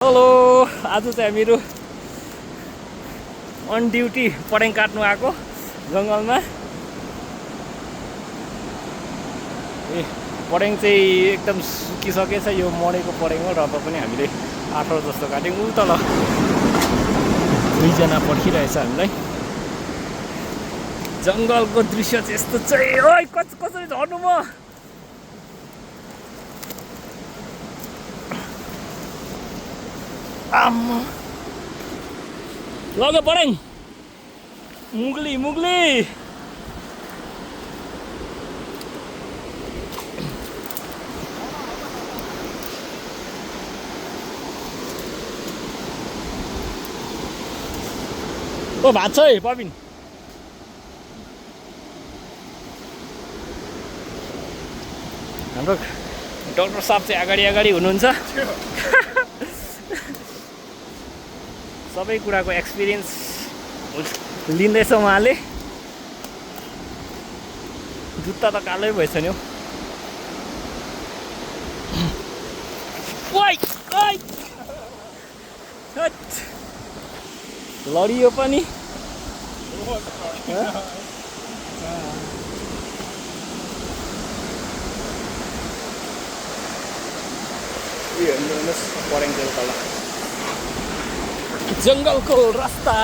Hello, आज चाहिँ हामीहरू अन ड्युटी परेङ काट्नु आएको जङ्गलमा। ए परेङ चाहिँ एकदम सुकिसकेछ, यो मरेको परेङ हो। र पनि हामीले 8 जस्तो काट्यौँ। उ तल दुईजना पर्खिरहेछ हामीलाई। जङ्गलको दृश्य चाहिँ यस्तो चाहिँ, ओइ कसरी झर्नु म। आम्मा लग्यो परेङ, मुगली ओ भात छ है प्रवीण। हाम्रो डाक्टर साहब चाहिँ अगाडि हुनुहुन्छ। सबै कुराको एक्सपिरियन्स लिँदैछ उहाँले। जुत्ता त कालै भएछ नि हौ। लडियो पनि। परेङ तल जङ्गलको रास्ता।